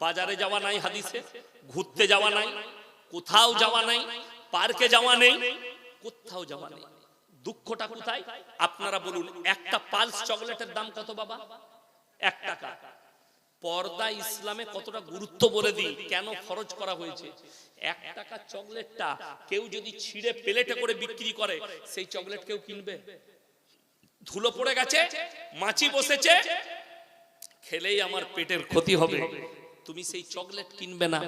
বাজারে যাওয়া নাই হাদিসে, ঘুরতে যাওয়া নাই, কোথাও যাওয়া নাই, পার্কে যাওয়া নেই, কোথাও যাওয়া নেই। দুঃখটা কোথায় আপনারা বলুন? একটা পালস চকলেটের দাম কত বাবা? 1 টাকা। পর্দা ইসলামে কতটা গুরুত্ব বলে দিই, কেন খরচ করা হয়েছে। 1 টাকা চকলেটটা কেউ যদি ছিঁড়ে প্লেটে করে বিক্রি করে, সেই চকলেট কেউ কিনবে? ধুলো পড়ে গেছে, মাছি বসেছে, খেলেই আমার পেটের ক্ষতি হবে, তুমি সেই চকলেট কিনবে না,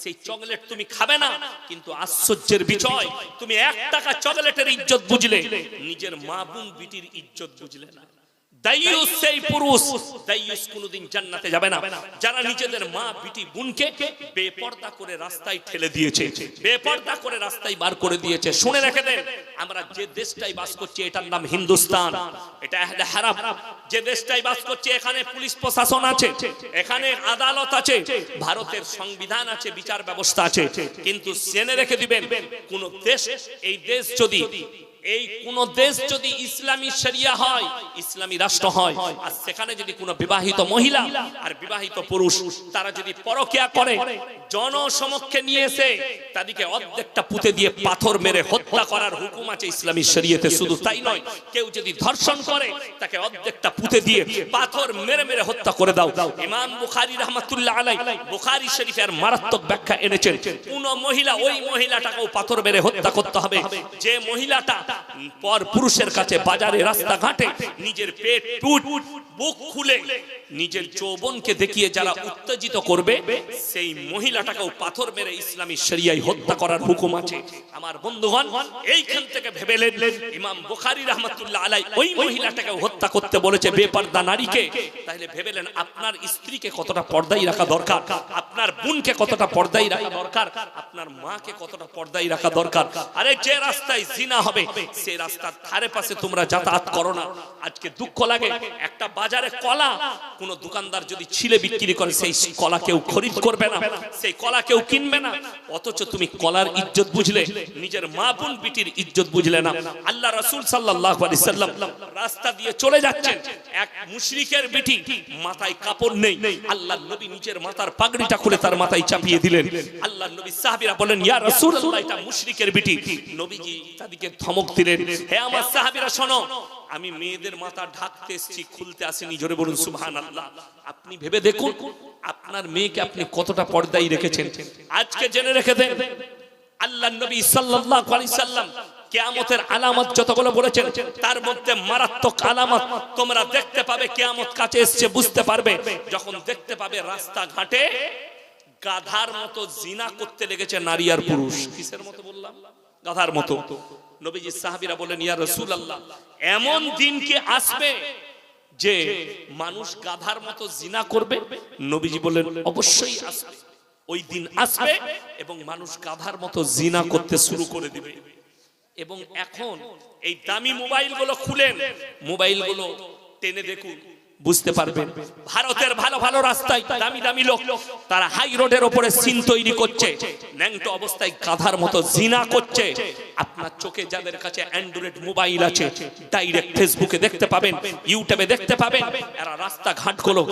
সেই চকলেট তুমি খাবে না। কিন্তু আশ্চর্যের বিষয়, তুমি 1 টাকা চকলেটের ইজ্জত বুঝলে, নিজের মা বোন বিটির ইজ্জত বুঝলে না। দাইয়ুস সেই পুরুষ, দাইয়ুস কোনদিন জান্নাতে যাবে না যারা নিজেদের মা বিটি বোনকে বেপরদা করে রাস্তায় ঠেলে দিয়েছে, বেপরদা করে রাস্তায় বার করে দিয়েছে। শুনে রেখে দেন, আমরা যে দেশটাই বাস করছি এটার নাম হিন্দুস্তান, এটা আহলে হারাম। যে দেশটাই বাস করছি এখানে পুলিশ প্রশাসন আছে, এখানে আদালত আছে, ভারতের সংবিধান আছে, বিচার ব্যবস্থা আছে। কিন্তু জেনে রেখে দিবেন, কোন দেশ, এই দেশ যদি, এই কোন দেশ যদি ইসলামী শরিয়া হয়, ইসলামী রাষ্ট্র হয়, আর সেখানে যদি কোনো বিবাহিত মহিলা আর বিবাহিত পুরুষ তারা যদি পরকিয়া করে, জনসমক্ষে নিয়ে এসে তাদেরকে অর্ধেকটা পুঁতে দিয়ে পাথর মেরে হত্যা করার হুকুম আছে ইসলামী শরিয়তে। শুধু তাই নয়, কেউ যদি ধর্ষণ করে তাকে অর্ধেকটা পুঁতে দিয়ে পাথর মেরে মেরে হত্যা করে দাও। ইমাম বুখারী রাহমাতুল্লাহ আলাইহি বুখারী শরীফের মারাত্মক ব্যাখ্যা এনেছেন, কোন মহিলা, ওই মহিলাটাকেও পাথর মেরে হত্যা করতে হবে যে মহিলাটা পর পুরুষের কাছে বাজারে রাস্তাঘাটে নিজের পেট বুক খুলে নিজের যৌবনকে দেখিয়ে যারা উত্তেজিত করবে, সেই মহিলাটাকেও পাথর মেরে ইসলামী শরিয়ায় হত্যা করার হুকুম আছে। আমার বন্ধুগণ, এইখান থেকে ভেবেলেন ইমাম বুখারী রাহমাতুল্লাহ আলাইহি ওই মহিলাটাকে হত্যা করতে বলেছে, বেপরদা নারীকে। তাহলে ভেবেলেন আপনার স্ত্রীকে কতটা পর্দায় রাখা দরকার, আপনার বোনকে কতটা পর্দায় রাখা দরকার, আপনার মাকে কতটা পর্দায় রাখা দরকার। আরে যে রাস্তায় জিনা হবে সেই রাস্তার ধারে পাশে তোমরা যাতায়াত করো না। আজকে দুঃখ লাগে, একটা বাজারে কলা কোন দোকানদার যদি ছিলে বিক্রি করে, সেই কলা কেউ খরিদ করবে না, সেই কলা কেউ কিনবে না। অথচ তুমি কলার ইজ্জত বুঝলে, নিজের মা বোন বিটির ইজ্জত বুঝলে না। আল্লাহ রাসূল সাল্লাল্লাহু আলাইহি সাল্লাম রাস্তা দিয়ে চলে যাচ্ছেন, এক মুশরিকের বিটি, মাথায় কাপড় নেই, আল্লাহর নবী নিজের মাথার পাগড়িটা খুলে তার মাথায় চাপিয়ে দিলেন। আল্লাহর নবী সাহাবীরা বলেন, ইয়া রাসূলুল্লাহ, এটা মুশরিকের বিটি। নবীজি তাদেরকে ধমক দিলেন, হে আমার সাহাবীরা শোনো, আমি মেয়েদের মাথা ঢাকতে এসেছি, খুলতে আসিনি। জোরে বলুন সুবহানাল্লাহ। আপনি ভেবে দেখুন আপনার মেয়েকে আপনি কতটা পর্দায় রেখেছেন। আজকে জেনে রেখে দেন, আল্লাহর নবী সাল্লাল্লাহু আলাইহি সাল্লাম কিয়ামতের আলামত যতগুলো বলেছেন, তার মধ্যে মারাত্মক আলামত তোমরা দেখতে পাবে, কিয়ামত কাছে এসেছে বুঝতে পারবে যখন দেখতে পাবে রাস্তাঘাটে গাধার মতো জিনা করতে লেগেছে নারী আর পুরুষ। কিসের মতো বললাম? গাধার মতো। নবীজি সাহাবীরা বলেন, ইয়া রাসূলুল্লাহ, এমন দিন কি আসবে যে মানুষ গাধার মতো জিনা করবে? নবীজি বলেন, অবশ্যই আসবে। ওই দিন আসবে এবং মানুষ গাধার মতো জিনা করতে শুরু করে দিবে। এবং এখন এই দামি মোবাইলগুলো খুলেন, মোবাইলগুলো টেনে দেখুন, বুঝতে পারবেন ভারতের ভালো ভালো রাস্তায় দামি দামি লোক তারা হাই রোডের উপরে সিন তৈরি করছে, ন্যাংটো অবস্থায় গাধার মতো জিনা করছে। আপনার চোখে যাদের কাছে অ্যান্ড্রয়েড মোবাইল আছে, ডাইরেক্ট ফেসবুকে দেখতে পাবেন, ইউটিউবে দেখতে পাবেন, এরা রাস্তাঘাটগুলো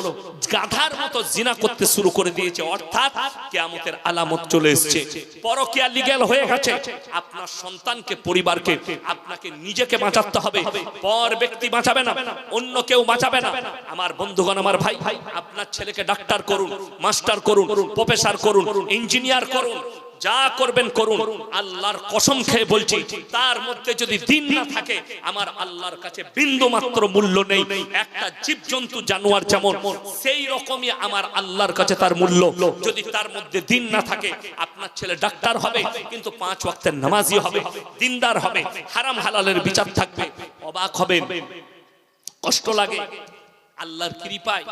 গাধার মতো জিনা করতে শুরু করে দিয়েছে। অর্থাৎ কিয়ামতের আলামত চলে এসেছে, পরকীয়া লিগ্যাল হয়ে গেছে। আপনার সন্তানকে, পরিবারকে, আপনাকে নিজেকে বাঁচাতে হবে, পর ব্যক্তি বাঁচাবে না, অন্য কেউ বাঁচাবে না। আমার বন্ধুগণ, আমার ভাই, আপনার ছেলেকে ডাক্তার করুন, মাস্টার করুন, প্রফেসর করুন, ইঞ্জিনিয়ার করুন, যা করবেন করুন। আল্লাহর কসম খেয়ে বলছি, তার মধ্যে যদি দিন না থাকে, আমার আল্লাহর কাছে বিন্দু মাত্র মূল্য নেই। একটা জীবজন্তু, জানোয়ার যেমন, সেই রকমই আমার আল্লাহর কাছে তার মূল্য। যদি তার মধ্যে দিন না থাকে, আপনার ছেলে ডাক্তার হবে কিন্তু 5 ওয়াক্তের নামাজি হবে, দিনদার হবে, হারাম হালালের বিচার থাকবে। অবাক হবেন, কষ্ট লাগে। আল্লাহর কৃপায়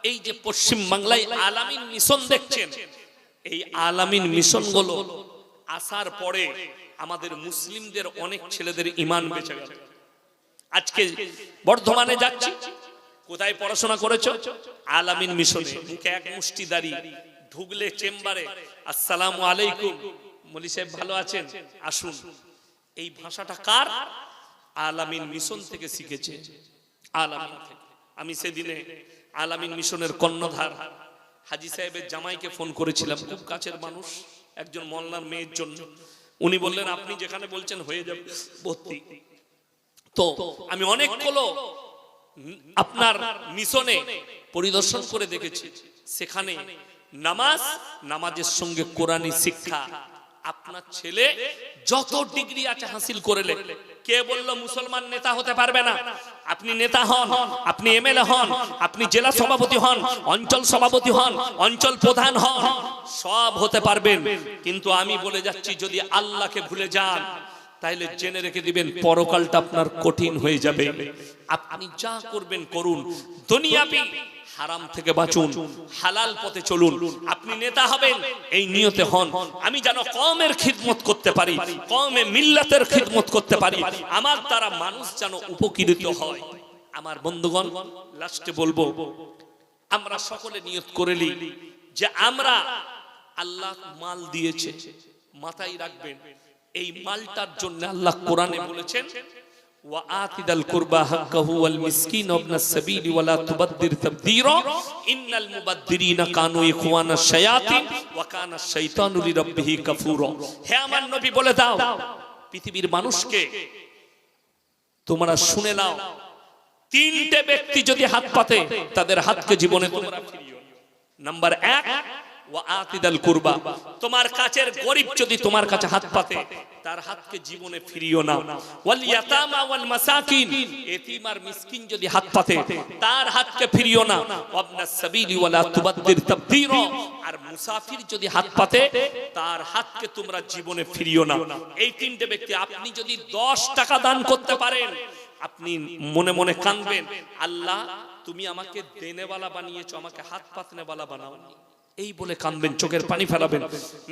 এই যে পশ্চিম বাংলায় আলামিন মিশন দেখছেন, এই আলামিন মিশনগুলো আসার পরে আমাদের মুসলিমদের অনেক ছেলেদের ঈমান বেঁচে গেল। আজকে বর্ধমানে যাচ্ছি, কোথায় পড়াশোনা করেছো? আলামিন মিশনে। মুখে এক মুষ্টি দাড়ি, ঢুকলে চেম্বারে আসসালামু আলাইকুম, মলি সাহেব ভালো আছেন, আসুন। এই ভাষাটা কার? আলামিন মিশন থেকে শিখেছে। আলামিন থেকে। আমি সেদিনে আলামিন মিশনের কর্ণধার হাজী সাহেবের জামাইকে ফোন করেছিলাম, খুব কাছের মানুষ, একজন মোল্লার মেয়ের জন্য। উনি বললেন আপনি যেখানে বলছেন হয়ে যাবে ভর্তি। তো আমি অনেকগুলো আপনার মিশনে পরিদর্শন করে দেখেছি, সেখানে নামাজের সঙ্গে কোরআনী শিক্ষা। আপনার ছেলে যত ডিগ্রি আছে হাসিল করলে, কে বললো মুসলমান নেতা হতে পারবে না? আপনি নেতা হন, আপনি এমএলএ হন, আপনি জেলা সভাপতি হন, অঞ্চল সভাপতি হন, অঞ্চল প্রধান হন, সব হতে পারবেন। কিন্তু আমি বলে যাচ্ছি, যদি আল্লাহকে ভুলে যান তাহলে জেনে রেখে দিবেন পরকালটা আপনার কঠিন হয়ে যাবে। আপনি যা করবেন করুন, দুনিয়াবি হারাম থেকে বাঁচুন, হালাল পথে চলুন। আপনি নেতা হবেন এই নিয়তে হন, আমি যেন কওমের খিদমত করতে পারি, কওমে মিল্লাতের খিদমত করতে পারি, আমার দ্বারা মানুষ যেন উপকৃত হয়। আমার বন্ধুগণ, লাস্টে বলবো, আমরা সকলে নিয়ত করে নিই যে আমরা, আল্লাহ মাল দিয়েছে, মাথায় রাখবেন এই মালটার জন্য আল্লাহ কোরআনে বলেছেন ওয়া আতিদাল কুরবা হাক্কাহু ওয়াল মিসকিন ওয়াবনাস সাবিল ওয়া লা তুবাদদির তাবদীরা ইন্নাল মুবাদদিরিনা কানু ইখওয়ানাশ শায়াতিন ওয়া কানাশ শাইতানু লিরাব্বিহি কাফুরা। হে আমার নবী বলে দাও পৃথিবীর মানুষকে, তোমরা শুনে নাও, তিনটে ব্যক্তি যদি হাত পাতে তাদের হাতকে জীবনে তোমরা ফিরিও না। নাম্বার 1, ওয়া আতিদাল কুরবা, তোমার কাছের গরীব যদি তোমার কাছে হাত পাতে তার হাতকে জীবনে ফিরিও না। ওয়াল ইয়াতামা ওয়াল মাসাকিন, এতিম আর মিসকিন যদি হাত পাতে তার হাতকে ফিরিও না। ওয়াবনাস সাবিলি ওয়া লা তুবাদদির তাবদীরা, আর মুসাফির যদি হাত পাতে তার হাতকে তোমরা জীবনে ফিরিও না। এই তিনটে ব্যক্তি, আপনি যদি 10 টাকা দান করতে পারেন, আপনি মনে মনে কাঁদবেন, আল্লাহ তুমি আমাকে দেনেওয়ালা বানিয়েছো, আমাকে হাত পাতনেওয়ালা বানাওনি, এই বলে কাঁদবেন, চোখের পানি ফেলাবেন।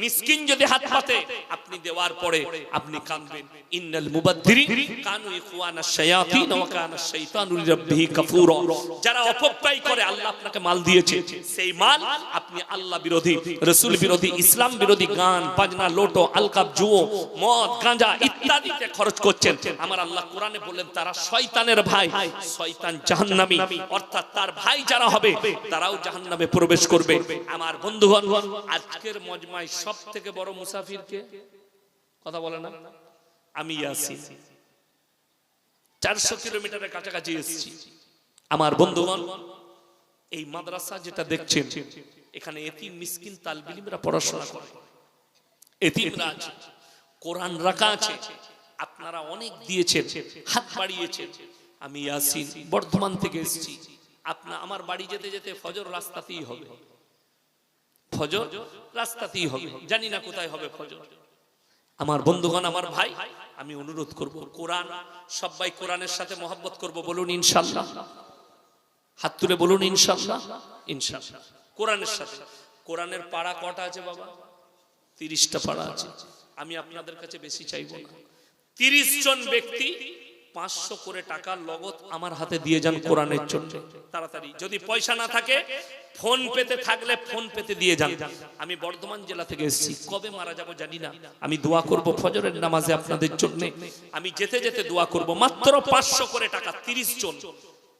মিসকিন যদি হাত পাতে আপনি দেওয়ার পরে আপনি কাঁদবেন, ইন্নাল মুবাদদিরিন কানু ইখওয়ানাশ শায়াতিন ওয়া কানাশ শাইতানু লিরাব্বিহি কাফুরা। যারা অপব্যয় করে, আল্লাহ আপনাকে মাল দিয়েছে, সেই মাল আপনি আল্লাহ বিরোধী, রাসূল বিরোধী, ইসলাম বিরোধী গান বাজনা, লোটো, আলকাপ, জুয়ো, মদ, গাঁজা ইত্যাদিতে খরচ করছেন। আমার আল্লাহ কোরআনে বললেন তারা শয়তানের ভাই, শয়তান জাহান্নামী, অর্থাৎ তার ভাই যারা হবে তারাও জাহান্নামে প্রবেশ করবে। আমার বন্ধুগণ, আজকের মজমায় সব থেকে বড় মুসাফির কে? কথা বলে না? আমি ইয়াসিন, 400 কিলোমিটারের কাছাকাছি এসেছি। আমার বন্ধুগণ, এই মাদ্রাসা যেটা দেখছেন, এখানে এতিম মিসকিন তালবে ইলমরা পড়াশোনা করে, এতিমরা আছে, কোরআন রাখা আছে, আপনারা অনেক দিয়েছেন, হাত বাড়িয়েছেন। আমি ইয়াসিন বর্ধমান থেকে এসেছি। আমার বাড়ি যেতে যেতে ফজর রাস্তাতেই হবে, ফজর রাস্তাতেই হবে, জানি না কোথায় হবে ফজর। আমার বন্ধুগণ, আমার ভাই, আমি অনুরোধ করব, কোরআন, সবাই কোরআনের সাথে মহব্বত করব, বলুন ইনশাআল্লাহ, হাত তুলে বলুন ইনশাআল্লাহ। ইনশাআল্লাহ কোরআনের সাথে। কোরআনের পারা কটা আছে বাবা? 30টা পারা আছে। আমি আপনাদের কাছে বেশি চাইবো না, 30 জন ব্যক্তি 500 করে টাকা নগদ আমার হাতে দিয়ে যান কোরআনের জন্য, তাড়াতাড়ি। যদি পয়সা না থাকে, ফোন পেতে থাকলে ফোন পেতে দিয়ে যান। আমি বর্ধমান জেলা থেকে এসেছি, কবে মারা যাব জানি না, আমি দোয়া করব ফজরের নামাজে আপনাদের জন্য। আমি যেতে যেতে দোয়া করব, মাত্র 500 করে টাকা, 30 জন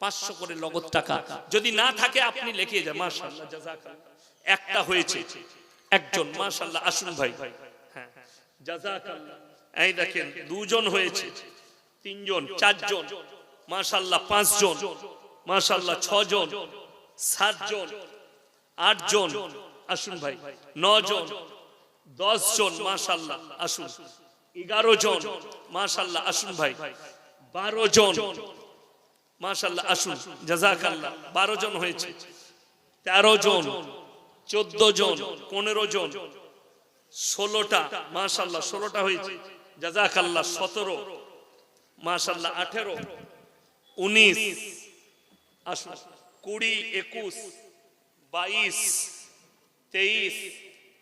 500 করে নগদ টাকা। যদি না থাকে আপনি লিখে যান। মাশাআল্লাহ, জাযাকাল্লাহ। একটা হয়েছে, একজন, মাশাআল্লাহ, আসুন ভাই। হ্যাঁ, জাযাকাল্লাহ। এই দেখেন, 2 জন হয়েছে, 3 জন, 4 জন, মাশাআল্লাহ, 5 জন, মাশাআল্লাহ, 6 জন, 7 জন, 8 জন, আসুন ভাই, 9 জন, 10 জন, মাশাআল্লাহ, আসুন, 11 জন, মাশাআল্লাহ, আসুন ভাই, 12 জন, মাশাআল্লাহ, আসুন, জাযাকাল্লাহ, 12 জন হয়েছে, 13 জন, 14 জন, 15 জন, 16টা, মাশাআল্লাহ, 16টা হয়েছে, জাযাকাল্লাহ, 17, মাশাআল্লাহ, 18, 19, আসুন, 20, 21, 22, 23,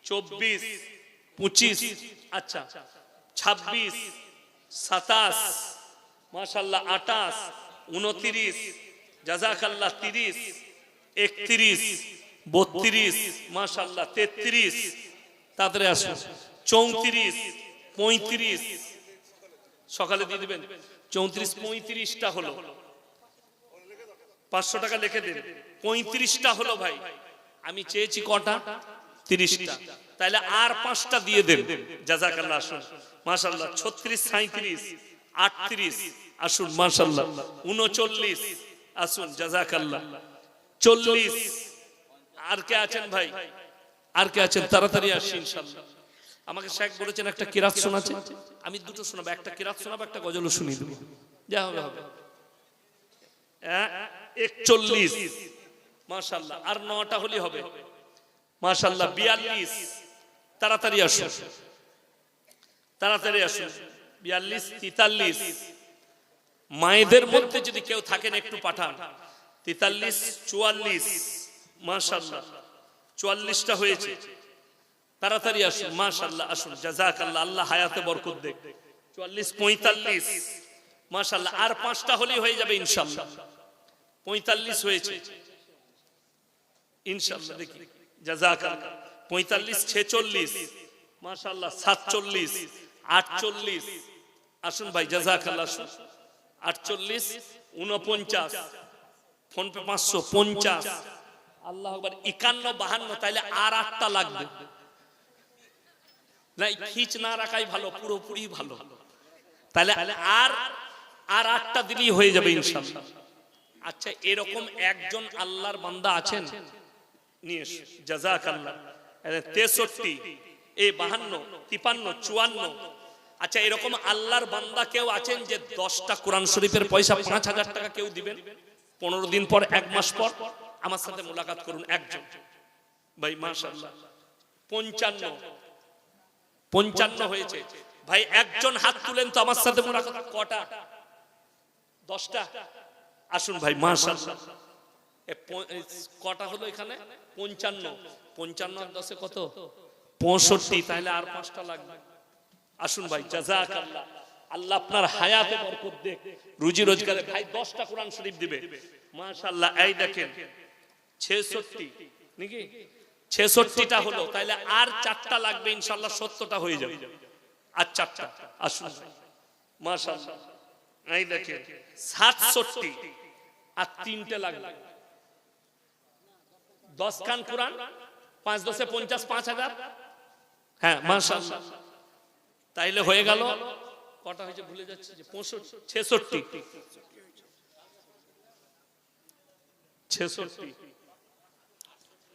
24, 25, আচ্ছা, 26, 27, মাশাআল্লাহ, 28, 29, জাযাকাল্লাহ, 30, 31, 32, মাশাআল্লাহ, 33, তাড়াতাড়ি আসুন, 34, 35, সকালে দিয়ে দিবেন, 34, 35টা হলো, 500 টাকা লিখে দেন, 35টা হলো ভাই। আমি চেয়েছি কটা? 30টা। তাহলে আর 5টা দিয়ে দেন। জাযাকাল্লাহ। আসুন মাশাআল্লাহ। 36, 37, 38 আসুন মাশাআল্লাহ। 39 আসুন জাযাকাল্লাহ। 40 আর কে আছেন ভাই? আর কে আছেন? তাড়াতাড়ি আসেন ইনশাআল্লাহ। আমাকে শেখ বলেছেন একটা কিরাত শোনাতে, আমি দুটো শোনাবো, একটা কিরাত শোনাবো, একটা গজলও শুনিয়ে দেবো, যা হবে হবে। 41 মাশাআল্লাহ। আর 9টা হলি হবে মাশাআল্লাহ। 42 তাড়াতাড়ি আসুন, তাড়াতাড়ি আসুন। 42, 43 মায়েদের মধ্যে যদি কেউ থাকেন একটু পাঠান। 43, 44 মাশাআল্লাহ। 44টা হয়েছে, তাড়াতাড়ি আসুন মাশাআল্লাহ। আসুন জাযাকাল্লাহ, আল্লাহ হায়াতে বরকত দেখ। 44, 45 মাশাআল্লাহ। আর 5টা হলেই হয়ে যাবে ইনশাআল্লাহ। 45 হয়েছে ইনশাআল্লাহ। দেখি জাযাকাল্লাহ। 45, 46 মাশাআল্লাহ। 47, 48 আসুন ভাই জাযাকাল্লাহ। আসুন 48, 49 ফোন পে 550 আল্লাহু আকবার। 51, 52 তাইলে আর 8টা লাগবে। না খিচ না রাখাই ভালো, পুরোপুরি ভালো। তাহলে আর 8টা দিলেই হয়ে যাবে ইনশাআল্লাহ। আচ্ছা এরকম একজন আল্লাহর বান্দা আছেন? নিয়ে জাযাকাল্লাহ। 63, 52, 53, 54 আচ্ছা এরকম আল্লাহর বান্দা কেউ আছেন যে 10টা কোরআন শরীফের পয়সা 5000 টাকা কেউ দিবেন? 15 দিন পর, 1 মাস পর আমার সাথে মোলাকাত করুন একজন ভাই মাশাআল্লাহ। 55 হয়েছে ভাই। একজন হাত তুলেন তো আমার সাথে মোলাকাত। কটা? 10টা। আসুন ভাই মাশাআল্লাহ। কটা হলো এখানে? 55। 55 আর 10 কত? 65। তাহলে আর 5টা লাগবে। আসুন ভাই জাযাকাল্লাহ, আল্লাহ আপনার হায়াতে বরকত দেখ, রুজি রোজগারে। ভাই 10টা কোরআন শরীফ দিবে মাশাআল্লাহ। এই দেখেন 66 নাকি? 66টা হলো, তাহলে আর 4টা লাগবে ইনশাআল্লাহ। 70টা হয়ে যাবে। আর 4টা আসুন মাশাআল্লাহ। এই দেখেন 67 আর 3টে লাগবে। 10 খান কোরআন, 5 10 50, 5000। হ্যাঁ মাশাআল্লাহ। তাইলে হয়ে গেল কটা হয়েছে ভুলে যাচ্ছে যে 65, 66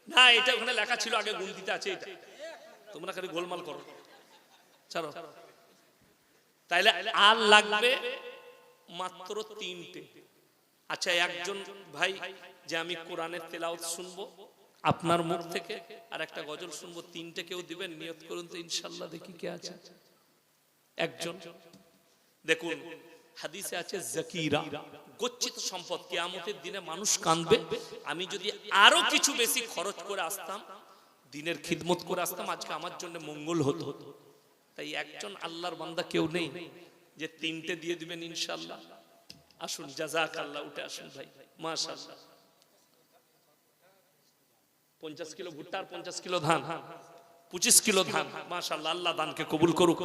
না এটা ওখানে লেখা ছিল আগে, গুনতিতে আছে এটা, তোমরা খালি গোলমাল করো। চলো তাইলে আর লাগবে মাত্র 3টে। আচ্ছা একজন ভাই যে আমি কোরআনের তেলাওয়াত শুনবো আপনার মুখ থেকে, আর একটা গজল শুনবো, 3টে কেউ দিবেন? নিয়ত করুন তো ইনশাআল্লাহ। দেখি কে আছে একজন। দেখুন হাদিসে আছে যাকিরা, গচ্ছিত সম্পদ। কিয়ামতের দিনে মানুষ কাঁদবে, আমি যদি আরো কিছু বেশি খরচ করে আসতাম, দিনের খিদমত করে আসতাম, আজকে আমার জন্য মঙ্গল হতো। তাই একজন আল্লাহর বান্দা কেউ নেই যে 3টে দিয়ে দিবেন ইনশাআল্লাহ? আসুন জাযাকাল্লাহ, উঠে আসুন ভাই মাশাআল্লাহ। 50 কিলো ভুট্টা আর 50 কিলো ধান, 25 কিলো ধান মাশাআল্লাহ। আল্লাহ দানকে কবুল করুক,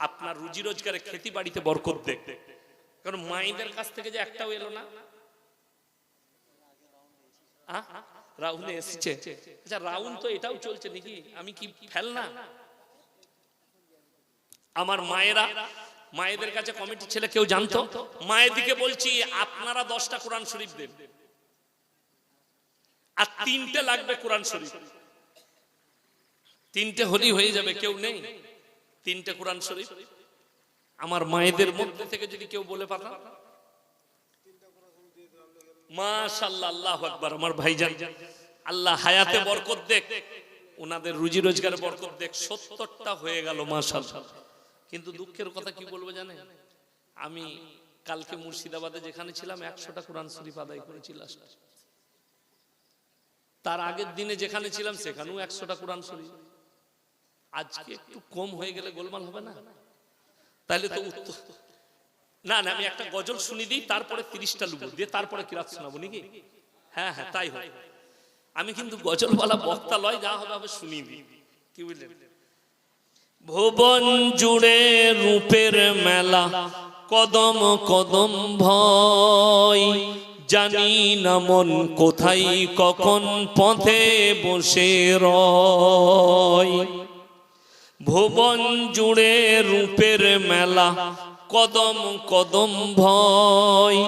আপনার রুজি রোজগারে খেতি বাড়িতে বরকত দেখ। কারণ মায়েদের কাছ থেকে যে একটাও এলো না। রাউন্ডে এসেছে। আচ্ছা রাউন্ড তো এটাও চলছে নাকি? আমি কি ফেল না? আমার মায়েরা, মায়েদের কাছে কমিটি ছেলে কেউ জানতো, মায়ের দিকে বলছি আপনারা 10টা কোরআন শরীফ দেন, আর 3টে লাগবে কোরআন শরীফ। 3টে হলেই হয়ে যাবে। কেউ নেই? 3টে কোরআন শরীফ আমার মায়েদের মধ্যে থেকে যদি কেউ বলে পাঠান মাশাআল্লাহ, আল্লাহু আকবার। আমার ভাইজান আল্লাহ হায়াতে বরকত দেখ, ওনাদের রুজি রোজগারে বরকত দেখ। 70টা হয়ে গেল মাশাআল্লাহ। কিন্তু দুঃখের কথা কি বলবো জানেন, আমি কালকে মুর্শিদাবাদে যেখানে ছিলাম 100টা কোরআন শরীফ আদায় করেছি লাস্ট। তার আগের দিনে যেখানে ছিলাম সেখানেও 100টা কোরআন শরীফ। আজকে একটু কম হয়ে গেলে গোলমাল হবে না? তাহলে তো না না, আমি একটা গজল শুনি দিই, তারপরে 30টা লুবো দিয়ে তারপরে কিরাত শোনাবো নাকি? হ্যাঁ হ্যাঁ তাই হয়। আমি কিন্তু গজলওয়ালা বক্তা লয়, যা হবে হবে শুনিয়ে দিই। কি বুঝলেন? ভুবন জুড়ে রূপের মেলা, কদম কদম ভয়, জানি না মন কোথায় কখন পথে বসে রয়। ভুবন জুড়ে রূপের মেলা, কদম কদম ভয়।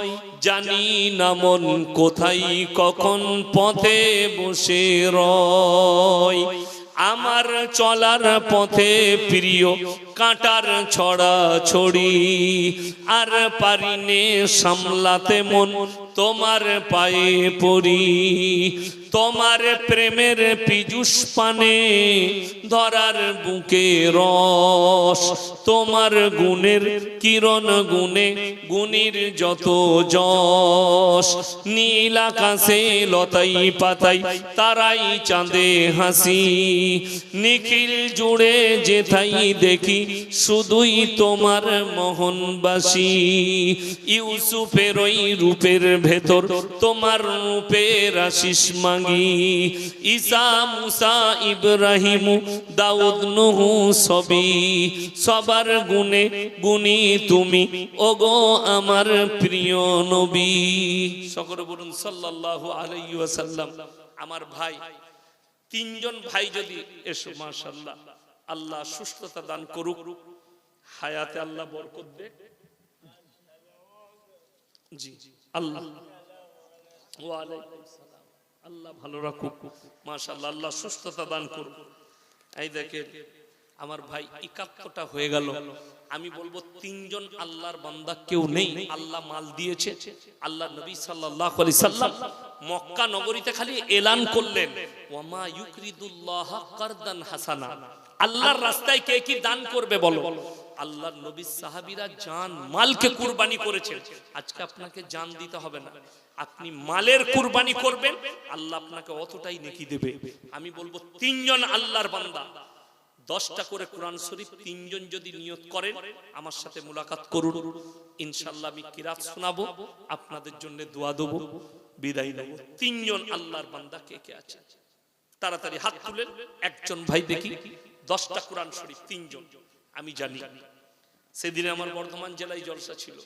জানি না মন কোথায় কখন পথে বসে রয়। আমার চলার পথে প্রিয় কাঁটার ছড়া ছড়ি, আর পারিনে সামলাতে মন তোমার পায়ে পড়ি। তোমার প্রেমের পীযুষ পানে ধরার বুকে রস, তোমার গুণের কিরণ গুণে গুণীর যত যশ। নীল আকাশে লতাই পাতাই তারাই চাঁদে হাসি, নিখিল জুড়ে যেথাই দেখি শুধুই তোমার মোহনবাসী। ইউসুফের ওই রূপের ভেতর তোমার রূপের আশিস মাগি। ঈসা মুসা ইব্রাহিম দাউদ নূহ সবই, সবার গুণে গুণী তুমি ওগো আমার প্রিয় নবী। সকলে বলুন সাল্লাল্লাহু আলাইহি ওয়াসাল্লাম। আমার ভাই, তিনজন ভাই যদি এসো, মাশাআল্লাহ, আল্লাহ সুস্থতা দান করুক, হায়াতে আল্লাহ বরকত দেয়। জি আল্লাহ, ওয়া আলাইকুম সালাম, আল্লাহ ভালো রাখুক, মাশাআল্লাহ, আল্লাহ সুস্থতা দান করুক। এই দেখেন আমার ভাই ৭১টা হয়ে গেল। আমি বলবো তিনজন আল্লাহর বান্দা কেউ নেই, আল্লাহ মাল দিয়েছে। আল্লাহ নবী সাল্লাল্লাহু আলাইহি সাল্লাম মক্কা নগরীতে খালি এলান করলেন, ওয়ামা ইউকরিদুল্লাহ কারদান হাসানা। আল্লাহর রাস্তায় কে কি দান করবে বলো? আল্লাহর নবী সাহাবীরা জান মালকে কুরবানি করেছেন। আজকে আপনাকে জান দিতে হবে না, আপনি মালের কুরবানি করবেন, আল্লাহ আপনাকে অতটাই নেকি দেবে। আমি বলবো তিনজন আল্লাহর বান্দা 10টা করে কোরআন শরীফ তিনজন যদি নিয়ত করেন, আমার সাথে মুলাকাত করুন, ইনশাআল্লাহ আমি কিরাত শোনাবো, আপনাদের জন্য দোয়া দেব, বিদায় নেব। তিনজন আল্লাহর বান্দা কে কে আছে তাড়াতাড়ি হাত তুলেন। একজন ভাই দেখি 10টা কোরআন শরীফ তিনজন। আমি জানি সেদিনে আমার বর্ধমান জেলায় জলসা ছিল,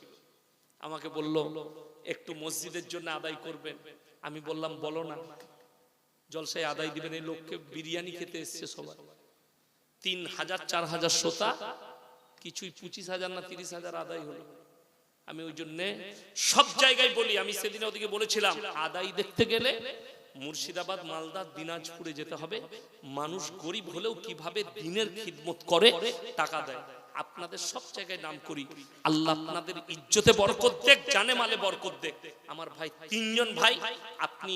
আমাকে বলল একটু মসজিদের জন্য আদায় করবেন। আমি বললাম বলো না, জলসায় আদায় দিবেন। এই লোককে বিরিয়ানি খেতে এসছে সবাই, ৩,০০০ ৪,০০০ শ্রোতা, কিছুই ২৫,০০০ না ৩০,০০০ আদায় হলো। আমি ওই জন্য সব জায়গায় বলি, আমি সেদিনে ওদিকে বলেছিলাম আদায় দেখতে গেলে মুর্শিদাবাদ, মালদা, দিনাজপুরে যেতে হবে। মানুষ গরিব হলেও কিভাবে দিনের খিদমত করে, টাকা দেয়। আপনাদের সব জায়গায় নাম করি, আল্লাহ আপনাদের ইজ্জতে বরকত দেখ, জানে মালে বরকত দেখ। আমার ভাই তিনজন ভাই, আপনি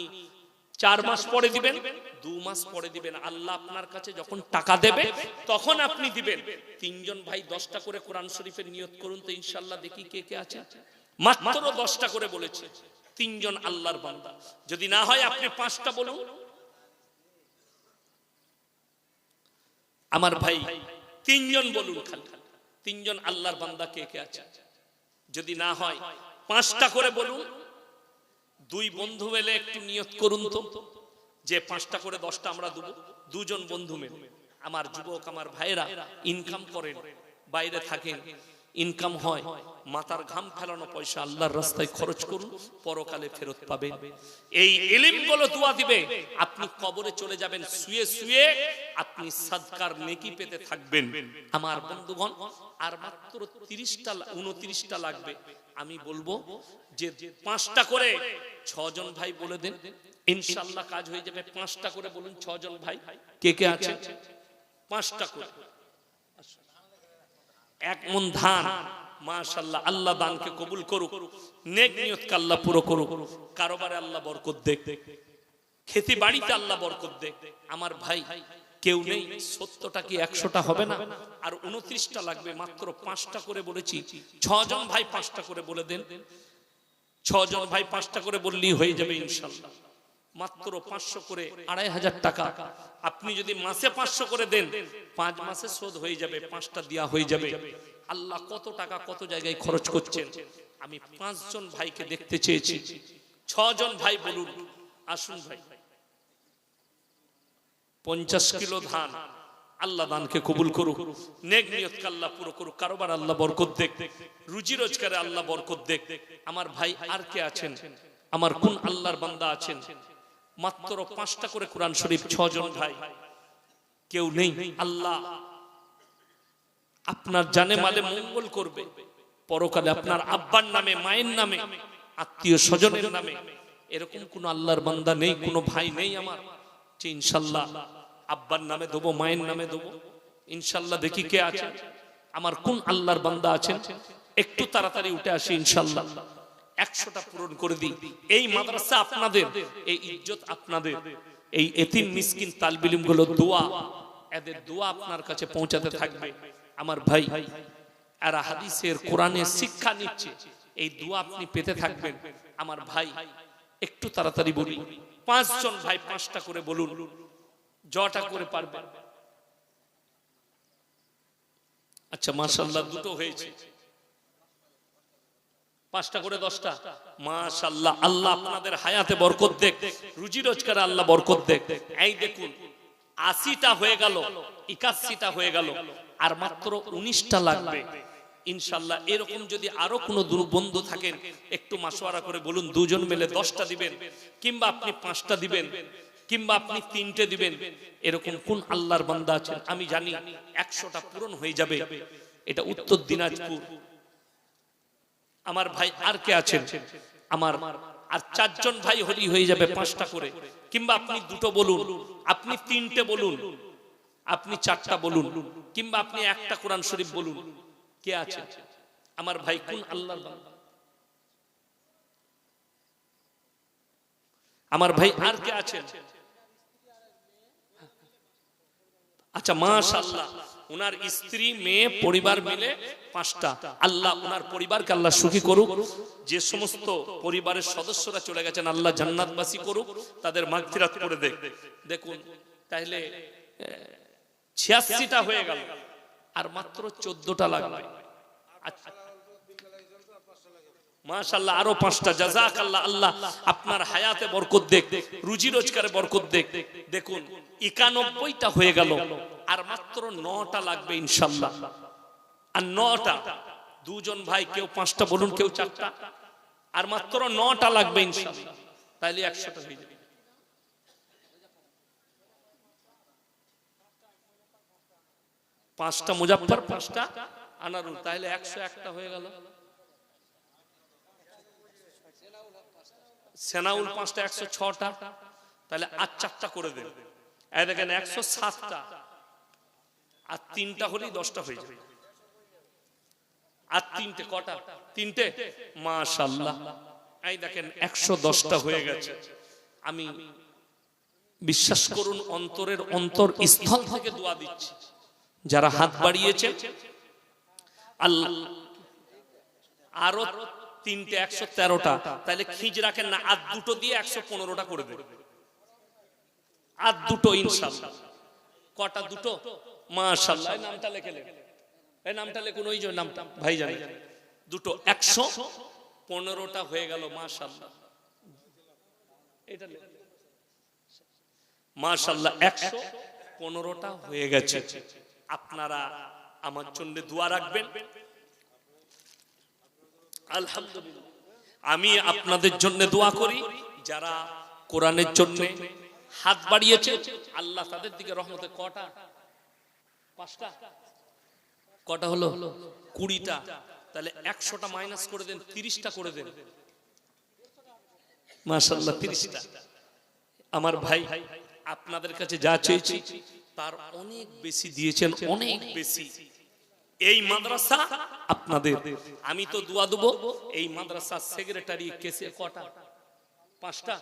4 মাস পরে দিবেন, 2 মাস পরে দিবেন। আল্লাহ আপনার কাছে যখন টাকা দেবে তখন আপনি দিবেন। তিনজন ভাই 10টা করে কোরআন শরীফের নিয়ত করুন তো, ইনশাআল্লাহ দেখি কে কে আছে। মাত্র 10টা করে বলেছে, তিনজন আল্লাহর বান্দা। যদি না হয় আপনি 5টা বলুন। আমার ভাই তিনজন বলুন, খালি তিনজন আল্লাহর বান্দা কে কে আছে। যদি না হয় 5টা করে বলুন। 2 বন্ধু মিলে একটু নিয়ত করুন তো, যে 5টা করে 10টা আমরা দেব। 2 জন বন্ধু মিলে, আমার যুবক আমার ভাইরা ইনকাম করেন, বাইরে থাকেন, ইনকাম হয়, মাথার ঘাম ফেলানো পয়সা আল্লাহর রাস্তায় খরচ করুন, পরকালে ফেরত পাবেন। এই ইলমগুলো দোয়া দিবে, আপনি কবরে চলে যাবেন, শুয়ে শুয়ে আপনি সাদকার নেকি পেতে থাকবেন। আমার বন্ধুগণ, আর মাত্র 29টা লাগবে। আমি বলবো যে 5টা করে 6 জন ভাই বলে দেন, ইনশাআল্লাহ কাজ হয়ে যাবে। 5টা করে বলুন, 6 জন ভাই কে কে আছে? 5টা করে 1 মন ধান, মাশাআল্লাহ, আল্লাহ দানকে কবুল করুক, নেক নিয়তকে আল্লাহ পুরো করুক, কারোবারে আল্লাহ বরকত দেখ, খেতে বাড়িতে আল্লাহ বরকত দেখ। আমার ভাই কেউ নেই, 70টা কি 100টা হবে না? আর 29টা লাগবে। মাত্র 5টা করে বলেছি, 6 জন ভাই 5টা করে বলে দেন। 6 জন ভাই 5টা করে বললেই হয়ে যাবে ইনশাআল্লাহ। মাত্র 500 করে 2,500 টাকা। আপনি যদি মাসে 500 করে দেন, 5 মাসে শোধ হয়ে যাবে, 5টা দেয়া হয়ে যাবে। আল্লাহ কত টাকা কত জায়গায় খরচ করছেন। আমি 5 জন ভাইকে দেখতে চেয়েছি। 6 জন ভাই বলুন, আসুন ভাই। 50 কিলো ধান, আল্লাহ দানকে কবুল করুক, নেক নিয়তকে আল্লাহ পুরো করুক, কারোবার আল্লাহ বরকত দেখ, রুজি রোজগারে আল্লাহ বরকত দেখ। আমার ভাই আর কে আছেন? আমার কোন আল্লাহর বান্দা আছেন মাত্র 5টা করে কোরআন শরীফ, 6 জন ভাই কেউ নেই, আল্লাহ আপনার জানে মালে মঙ্গল করবে, পরকালে আপনার আব্বার নামে, মায়ের নামে, আত্মীয় স্বজনের নামে এরকম কোন আল্লাহর বান্দা নেই, কোন ভাই নেই আমার যে ইনশাআল্লাহ আব্বার নামে দেবো, মায়ের নামে দেবো? ইনশাআল্লাহ দেখি কে আছে, আমার কোন আল্লাহর বান্দা আছেন? একটু তাড়াতাড়ি উঠে আসি ইনশাআল্লাহ, 100টা পূরণ করে দিই। এই মাদ্রাসা আপনাদের, এই ইজ্জত আপনাদের, এই এতিম মিসকিন তালবে ইলম গুলো দোয়া, এদের দোয়া আপনার কাছে পৌঁছাতে থাকবে। আমার ভাই, এরা হাদিসের কোরআনের শিক্ষা নিচ্ছে, এই দোয়া আপনি পেতে থাকবেন। আমার ভাই একটু তাড়াতাড়ি বলি, 5 জন ভাই 5টা করে বলুন, যটা করে পারবেন। আচ্ছা মাশাআল্লাহ, দুটো হয়েছে, 5টা করে 10টা, মাশাআল্লাহ। আল্লাহ আপনাদের হায়াতে বরকত দেখ, রুজি রোজগারে আল্লাহ বরকত দেখ। এই দেখুন 80টা হয়ে গেল, 81টা হয়ে গেল, আর মাত্র 19টা লাগবে ইনশাআল্লাহ। এরকম যদি আরো কোনো বন্ধু থাকেন একটু মাশওয়ারা করে বলুন, 2 জন মিলে 10টা দিবেন, কিংবা আপনি 5টা দিবেন, কিংবা আপনি 3টে দিবেন। এরকম কোন আল্লাহর বান্দা আছেন? আমি জানি 100টা পূরণ হয়ে যাবে। এটা উত্তর দিনাজপুর। আমার ভাই আর কে আছেন? আমার আর 4 জন ভাই হলি হয়ে যাবে 5টা করে, কিংবা আপনি 2টো বলুন, আপনি 3টে বলুন, আপনি 4টা বলুন, কিংবা আপনি একটা কোরআন শরীফ বলুন। কে আছে আমার ভাই? কোন আল্লাহর বান্দা? আমার ভাই আর কে আছেন? আচ্ছা মাশাআল্লাহ, উনার স্ত্রী, মেয়ে, পরিবার মিলে 5টা। আল্লাহ উনার পরিবারকে আল্লাহ সুখী করুক। যে সমস্ত পরিবারের সদস্যরা চলে গেছেন আল্লাহ জান্নাতবাসী করুক, তাদের মাগফিরাত করে দেখ। দেখুন তাহলে 86টা হয়ে গেল, আর মাত্র 14টা লাগবে। আচ্ছা মাশাআল্লাহ, আরো 5টা। জাযাকাল্লাহ, আল্লাহ আপনার হায়াতে বরকত দেখ, রুজি রোজগারে বরকত দেখ। দেখুন 91টা হয়ে গেল, আর মাত্র 9টা লাগবে ইনশাআল্লাহ। আর 9টা, 2 জন ভাই কেউ 5টা বলুন, কেউ 4টা, আর মাত্র 9টা লাগবে ইনশাআল্লাহ। তাহলে 100টা হয়ে যাবে। পাঁচটা মুজাফফর, 5টা আনারুল, তাহলে 101টা হয়ে গেল। সেনাউল 5টা, 106টা, তাহলে আর 4টা করে দেন। এই দেখেন 107টা, আর 3টা হলেই 10টা হয়ে যাবে। আর 3টে, কটা? 3টে, মাশাআল্লাহ। এই দেখেন 110টা হয়ে গেছে। আমি বিশ্বাস করুন অন্তরের অন্তরস্থল থেকে দোয়া দিচ্ছি, যারা হাত বাড়িয়েছে আল্লাহ আরো 3টে, 113টা, তাহলে খিঁজ রাখেন না, আর 2টো দিয়ে 115টা করে দেবে। আর 2টো ইনশাআল্লাহ। কটা? 2টো, মাশাআল্লাহ। এই নামটা লিখে লেন, এই নামটা লিখুন, ওই যে নামটা ভাই জানে। 2টো, 115টা হয়ে গেল, মাশাআল্লাহ। এটা মাশাআল্লাহ 115টা হয়ে গেছে। আপনারা আমার জন্য দোয়া রাখবেন। আলহামদুলিল্লাহ, আমি আপনাদের জন্য দোয়া করি। যারা কোরআনের জন্য হাত বাড়িয়েছে আল্লাহ তাদের দিকে রহমতে। কটা? 5টা। কটা হলো? 20টা। তাহলে 100টা মাইনাস করে দেন, 30টা করে দেন। মাশাআল্লাহ 30টা। আমার ভাই আপনাদের কাছে যা চেয়েছি তার অনেক বেশি দিয়েছেন, অনেক বেশি। এই মাদ্রাসা আপনাদের, আমি তো দোয়া দেব। এই মাদ্রাসার সেক্রেটারি কেসে কটা? 5টা।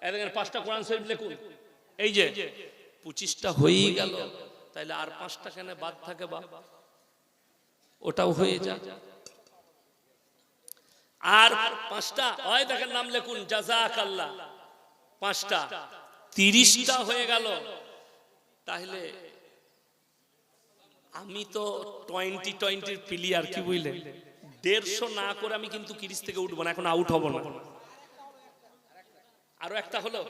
এদের 5টা কোরআন শরীফ লিখুন। এই যে 25টা হয়েই গেল, তাহলে আর 5টা কেন বাদ থাকে? বা ওটাও হয়ে যায়। আর 5টা, ওই দেখেন নাম লিখুন, জাযাকাল্লাহ। 5টা, 30টা হয়ে গেল। তাহলে আমি তো 20-20 প্লেয়ার, কি বুঝলেন? 150 না করে আমি কিন্তু 30 থেকে উঠবো না, এখন আউট হব না। আরো একটা হলো,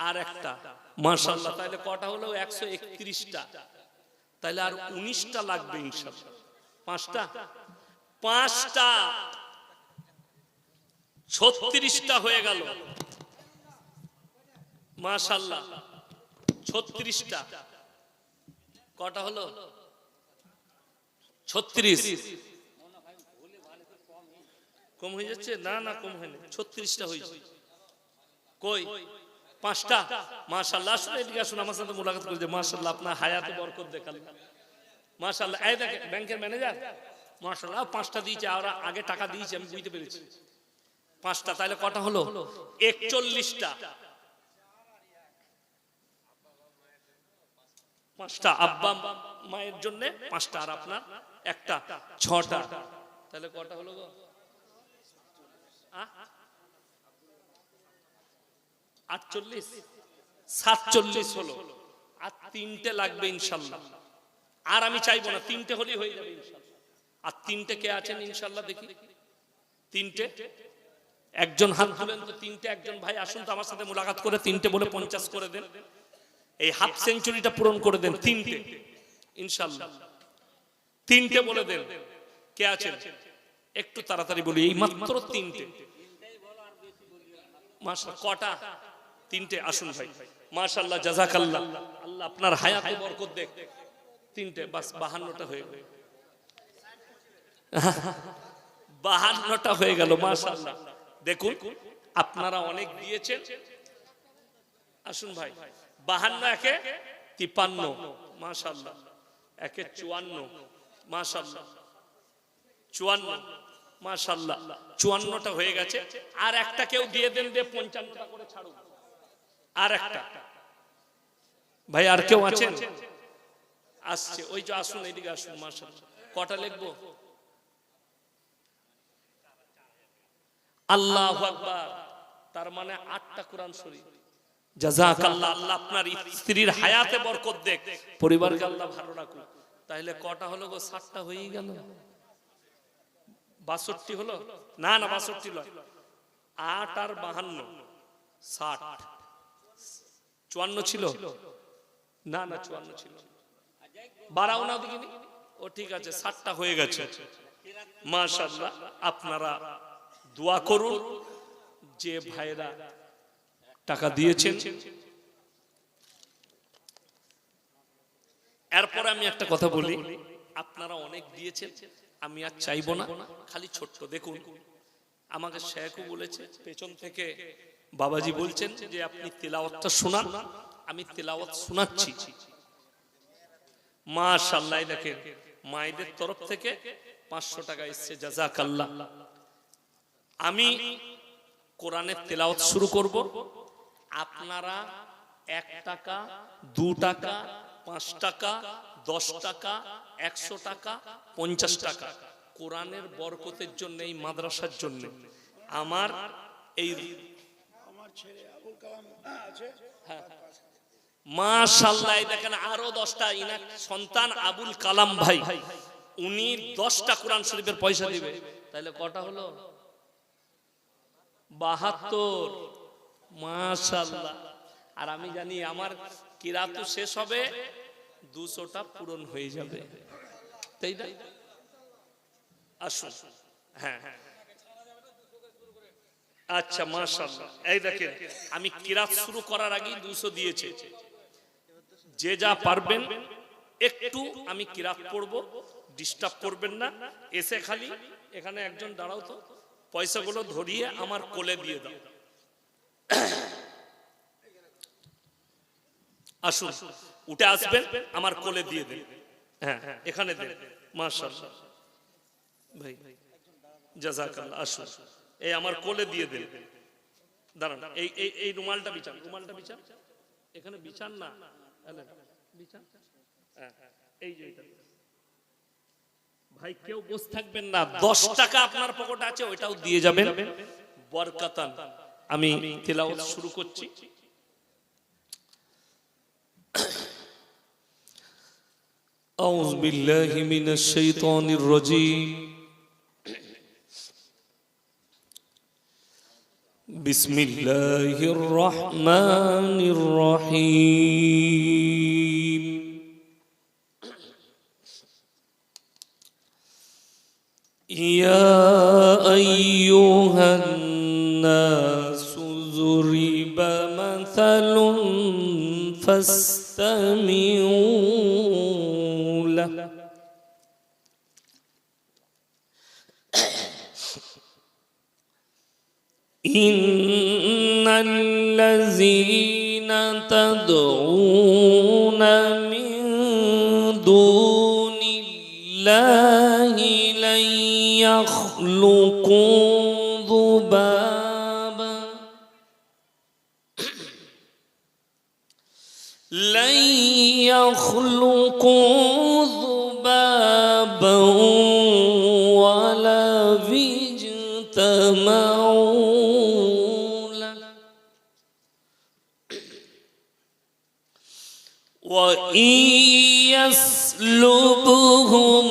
আর একটা, মাশাআল্লাহ। তাহলে কটা হলো? 131টা। তাহলে আর 19টা লাগবে ইনশাআল্লাহ। 5টা, 36টা হয়ে গেল মাশাআল্লাহ। 36টা কটা হলো? 36 কম হয়ে যাচ্ছে? না না কম হয়নি, 36টা হয়েছে। কই 5টা? মাশাআল্লাহ। আসুন এদিকে আসুন, আমার সাথে মুলাকাত করে যে মাশাআল্লাহ আপনার হায়াতে বরকত দেখালেন মাশাআল্লাহ। এই দেখেন ব্যাংকের ম্যানেজার মাশাআল্লাহ 5টা দিয়েছে, আর আগে টাকা দিয়েছে আমি বুঝতে পেরেছি। 5টা তাহলে কটা হলো? 41টা। 5টা আব্বা মায়ের জন্য 5টা, আর আপনার একটা 6টা। তাহলে কটা হলো গো? 48 47 হলো। আর 3টে লাগবে ইনশাআল্লাহ। আর আমি চাইবো না, 3টে হলেই হয়ে যাবে ইনশাআল্লাহ। আর 3টে কে আছেন ইনশাআল্লাহ দেখি? 3টে একজন হাত তুলেন তো। 3টে একজন ভাই আসুন তো আমার সাথে মুলাকাত করে 3টে বলে 50 করে দেন। এই হাফ সেঞ্চুরিটা পূরণ করে দেন। 3টে ইনশাআল্লাহ, 3টে বলে দেন। কে আছেন একটু তাড়াতাড়ি বলি, এই মাত্র 3টে। মাশাআল্লাহ কটা? 3টে। আসুন ভাই মাশাআল্লাহ জাযাকাল্লাহ, আল্লাহ আপনার হায়াতে বরকত দেখ। 3টে বাস, 52টা হয়ে গেল। 52টা হয়ে গেল মাশাআল্লাহ। দেখুন আপনারা অনেক দিয়েছেন। আসুন ভাই 52 একে 53 মাশাআল্লাহ, একে 54 মাশাআল্লাহ, 54 মাশাআল্লাহ। 54টা হয়ে গেছে। আর একটা কেউ দিয়ে দেন, দিয়ে 55টা করে ছাড়ুন। আর একটা ভাই, আর কেউ আছেন? আসছে ওই যে, আসুন এইদিকে আসুন মাশাআল্লাহ। কটা লিখবো? আল্লাহু আকবার। তার মানে 8টা কোরআন শরীফ। জাযাকাল্লাহ, আল্লাহ আপনার স্ত্রীর হায়াতে বরকত দেখ, পরিবারকে আল্লাহ ভালো রাখুন। তাহলে কটা হলো গো? 7টা হয়ে গেল। 62 হলো? না না 62 নয়, 8 আর 52 60। 54 ছিল? না না 54 ছিল। বাড়াও না দেখিনি। ও ঠিক আছে, 7টা হয়ে গেছে মাশাআল্লাহ। আপনারা দোয়া করুন যে ভাইরা টাকা দিয়েছেন। এরপর আমি একটা কথা বলি, আপনারা অনেক দিয়েছেন, আমি আর চাইবো না, খালি ছোট্ট দেখুন। আমাকে শেখও বলেছে পেছন থেকে, বাবাজি বলছেন যে আপনি তেলাওয়াতটা শোনান। আমি তেলাওয়াত শোনাচ্ছি মাশাআল্লাহ। দেখেন মায়েদের তরফ থেকে 500 টাকা এসেছে, জাযাকাল্লাহ। আমি কোরআনের তেলাওয়াত শুরু করব। আপনারা 1 টাকা, 2 টাকা, 5 টাকা, 10 টাকা, 100 টাকা, 50 টাকা কোরআনের বরকতের জন্য, এই মাদ্রাসার জন্য, আমার এই ছেলে আবুল কালাম আছে মাশাআল্লাহ। দেখেন আরো 10টা ইনার সন্তান আবুল কালাম ভাই, উনি 10টা কোরআন শরীফের পয়সা দিবে। তাহলে কটা হলো? 72 মাশাআল্লাহ। আর আমি জানি আমার কিরাতও শেষ হবে, 200টা পূরণ হয়ে যাবে, তাই না? আসুন হ্যাঁ আচ্ছা মাশাআল্লাহ। এই দেখেন আমি কিরাত শুরু করার আগেই 200 দিয়েছে। যে যা পারবেন একটু আমি কিরাত পড়ব, ডিস্টার্ব করবেন না। এসে খালি এখানে একজন দাঁড়াও তো, পয়সাগুলো ধরিয়ে আমার কোলে দিয়ে দাও। আসুন উঠে আসবেন, আমার কোলে দিয়ে দেন। হ্যাঁ এখানে দেন মাশাআল্লাহ ভাই, জাযাকাল্লাহ। আসুন এই আমার কোলে দিয়ে দেন। দাঁড়ান, এই রুমালটা বিছান, রুমালটা বিছান, এখানে বিছান না, বিছান। এই যে এটা ভাই, কেউ বসে থাকবেন না। 10 টাকা আপনার পকেটে আছে, ওইটাও দিয়ে যাবেন বরকতান। আমি তেলাওয়াত শুরু করছি। আউযু বিল্লাহি মিনাশ শাইতানির রাজীম। বিসমিল্লাহির রহমানির রহিম। ইয়া আইয়ুহান الناس ضرب مثل فاستمعوا له إن الذين تدعون من دون الله لن يخلقوا ذبابا ولا اجتمعوا له وإن يسلبهم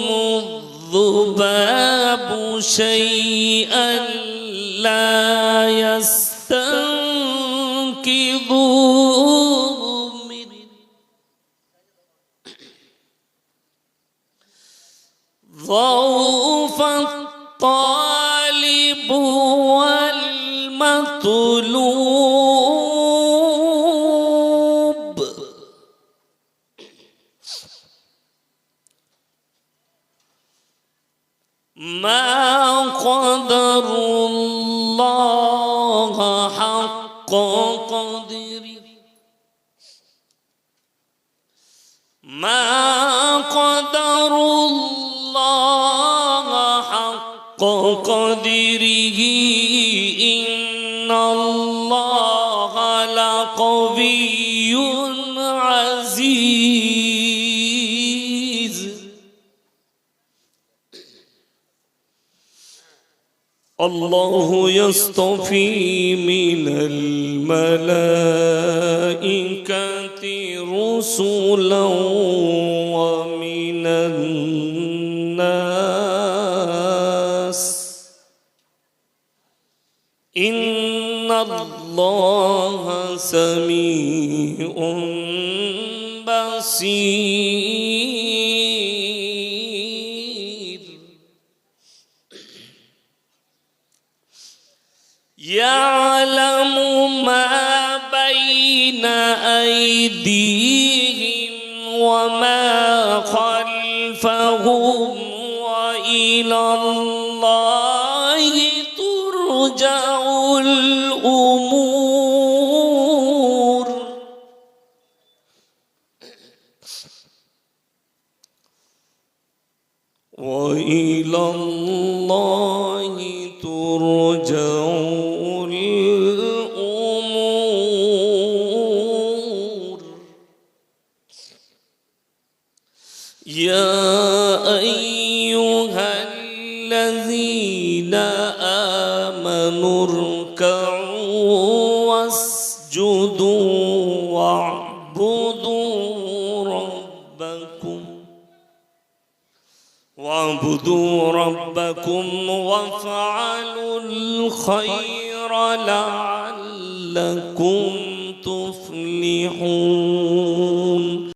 الذباب شيئا لا يستنقذوه منه ضعف الطالب والمطلوب ما قدروا الله حق قدره ما قدروا الله حق قدره إن الله لقوي عزيز الله يصطفي من الملائكة رسلا ومن الناس إن الله سميع بصير يعلم ما بين أيديهم وما خلفهم وإلى الله ترجع الأمور وإلى الله ترجع الأمور يا أيها الذين آمنوا اركعوا واسجدوا واعبدوا ربكم وافعلوا الخير لعلكم تفلحون